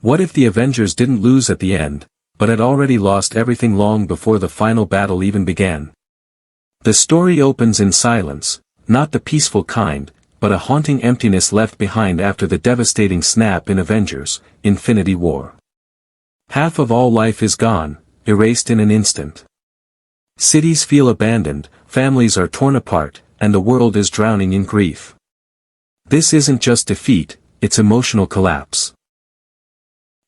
What if the Avengers didn't lose at the end, but had already lost everything long before the final battle even began? The story opens in silence, not the peaceful kind, but a haunting emptiness left behind after the devastating snap in Avengers: Infinity War. Half of all life is gone, erased in an instant. Cities feel abandoned, families are torn apart, and the world is drowning in grief. This isn't just defeat, it's emotional collapse.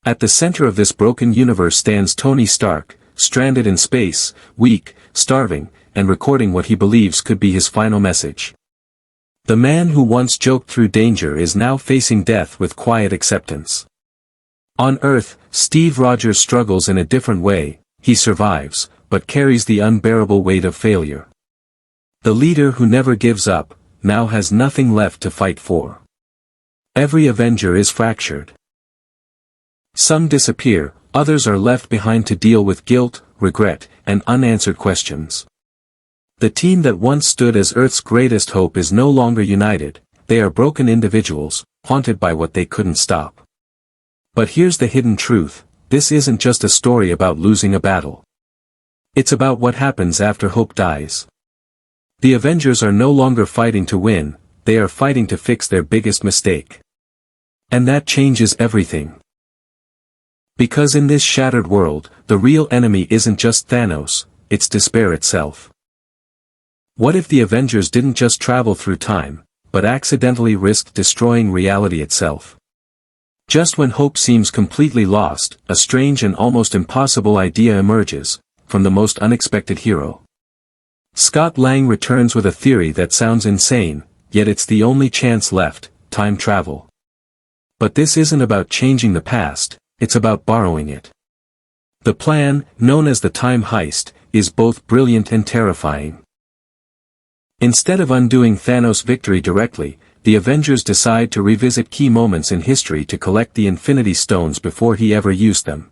At the center of this broken universe stands Tony Stark, stranded in space, weak, starving, and recording what he believes could be his final message. The man who once joked through danger is now facing death with quiet acceptance. On Earth, Steve Rogers struggles in a different way. He survives, but carries the unbearable weight of failure. The leader who never gives up, now has nothing left to fight for. Every Avenger is fractured. Some disappear, others are left behind to deal with guilt, regret, and unanswered questions. The team that once stood as Earth's greatest hope is no longer united. They are broken individuals, haunted by what they couldn't stop. But here's the hidden truth: this isn't just a story about losing a battle. It's about what happens after hope dies. The Avengers are no longer fighting to win, they are fighting to fix their biggest mistake. And that changes everything. Because in this shattered world, the real enemy isn't just Thanos, it's despair itself. What if the Avengers didn't just travel through time, but accidentally risked destroying reality itself? Just when hope seems completely lost, a strange and almost impossible idea emerges, from the most unexpected hero. Scott Lang returns with a theory that sounds insane, yet it's the only chance left: time travel. But this isn't about changing the past, it's about borrowing it. The plan, known as the Time Heist, is both brilliant and terrifying. Instead of undoing Thanos' victory directly, the Avengers decide to revisit key moments in history to collect the Infinity Stones before he ever used them.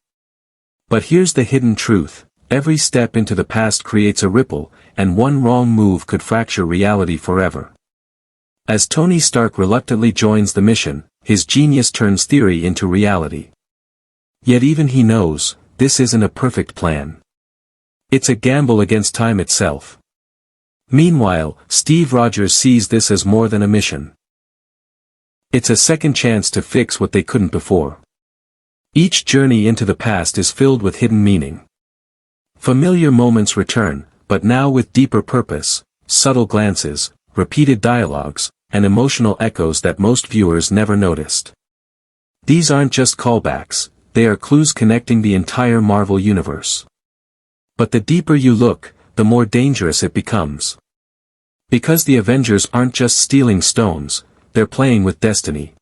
But here's the hidden truth: every step into the past creates a ripple, and one wrong move could fracture reality forever. As Tony Stark reluctantly joins the mission, his genius turns theory into reality. Yet even he knows, this isn't a perfect plan. It's a gamble against time itself. Meanwhile, Steve Rogers sees this as more than a mission. It's a second chance to fix what they couldn't before. Each journey into the past is filled with hidden meaning. Familiar moments return, but now with deeper purpose: subtle glances, repeated dialogues, and emotional echoes that most viewers never noticed. These aren't just callbacks, they are clues connecting the entire Marvel universe. But the deeper you look, the more dangerous it becomes. Because the Avengers aren't just stealing stones, they're playing with destiny.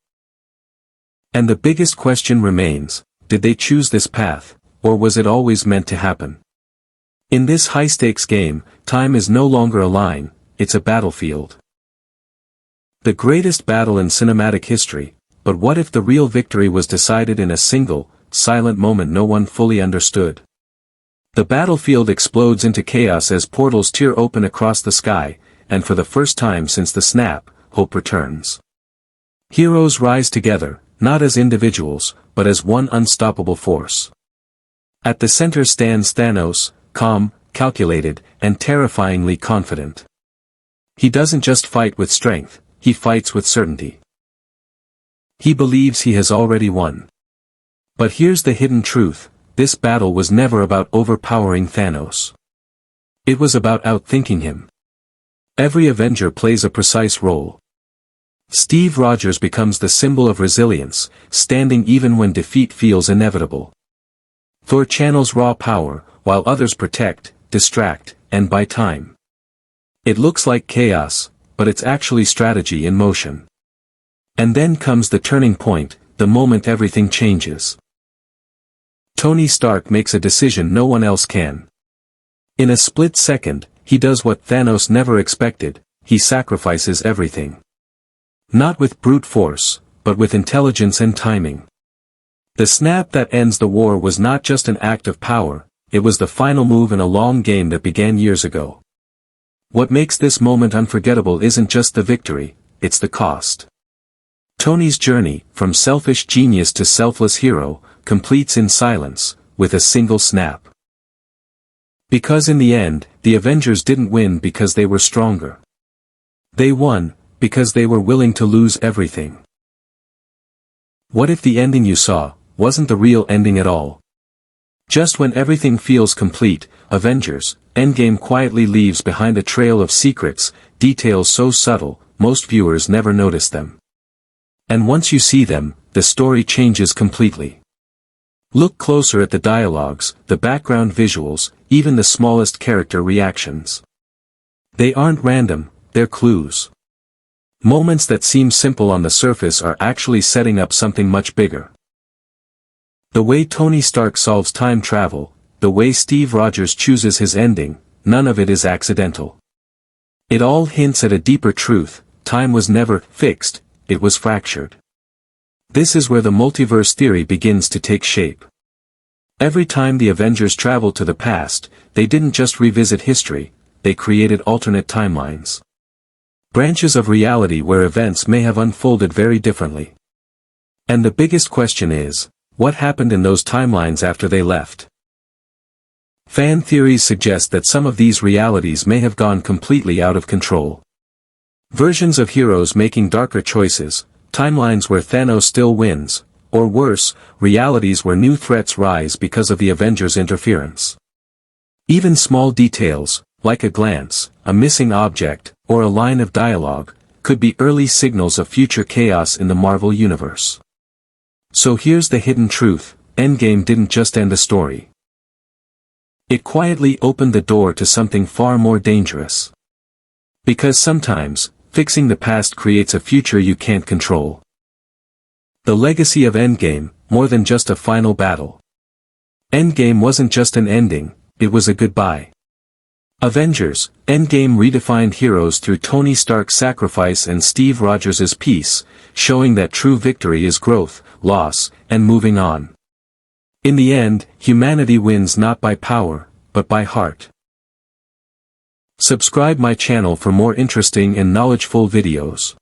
And the biggest question remains: did they choose this path, or was it always meant to happen? In this high-stakes game, time is no longer a line, it's a battlefield. The greatest battle in cinematic history, but what if the real victory was decided in a single, silent moment no one fully understood? The battlefield explodes into chaos as portals tear open across the sky, and for the first time since the snap, hope returns. Heroes rise together, not as individuals, but as one unstoppable force. At the center stands Thanos, calm, calculated, and terrifyingly confident. He doesn't just fight with strength, he fights with certainty. He believes he has already won. But here's the hidden truth: this battle was never about overpowering Thanos. It was about outthinking him. Every Avenger plays a precise role. Steve Rogers becomes the symbol of resilience, standing even when defeat feels inevitable. Thor channels raw power, while others protect, distract, and buy time. It looks like chaos, but it's actually strategy in motion. And then comes the turning point, the moment everything changes. Tony Stark makes a decision no one else can. In a split second, he does what Thanos never expected: he sacrifices everything. Not with brute force, but with intelligence and timing. The snap that ends the war was not just an act of power, it was the final move in a long game that began years ago. What makes this moment unforgettable isn't just the victory, it's the cost. Tony's journey, from selfish genius to selfless hero, completes in silence, with a single snap. Because in the end, the Avengers didn't win because they were stronger. They won, because they were willing to lose everything. What if the ending you saw wasn't the real ending at all? Just when everything feels complete, Avengers Endgame quietly leaves behind a trail of secrets, details so subtle, most viewers never notice them. And once you see them, the story changes completely. Look closer at the dialogues, the background visuals, even the smallest character reactions. They aren't random, they're clues. Moments that seem simple on the surface are actually setting up something much bigger. The way Tony Stark solves time travel, the way Steve Rogers chooses his ending, none of it is accidental. It all hints at a deeper truth: time was never fixed, it was fractured. This is where the multiverse theory begins to take shape. Every time the Avengers traveled to the past, they didn't just revisit history, they created alternate timelines. Branches of reality where events may have unfolded very differently. And the biggest question is, what happened in those timelines after they left? Fan theories suggest that some of these realities may have gone completely out of control. Versions of heroes making darker choices, timelines where Thanos still wins, or worse, realities where new threats rise because of the Avengers' interference. Even small details, like a glance, a missing object, or a line of dialogue, could be early signals of future chaos in the Marvel Universe. So here's the hidden truth: Endgame didn't just end a story. It quietly opened the door to something far more dangerous. Because sometimes, fixing the past creates a future you can't control. The legacy of Endgame, more than just a final battle. Endgame wasn't just an ending, it was a goodbye. Avengers Endgame redefined heroes through Tony Stark's sacrifice and Steve Rogers' peace, showing that true victory is growth, loss, and moving on. In the end, humanity wins not by power, but by heart. Subscribe my channel for more interesting and knowledgeful videos.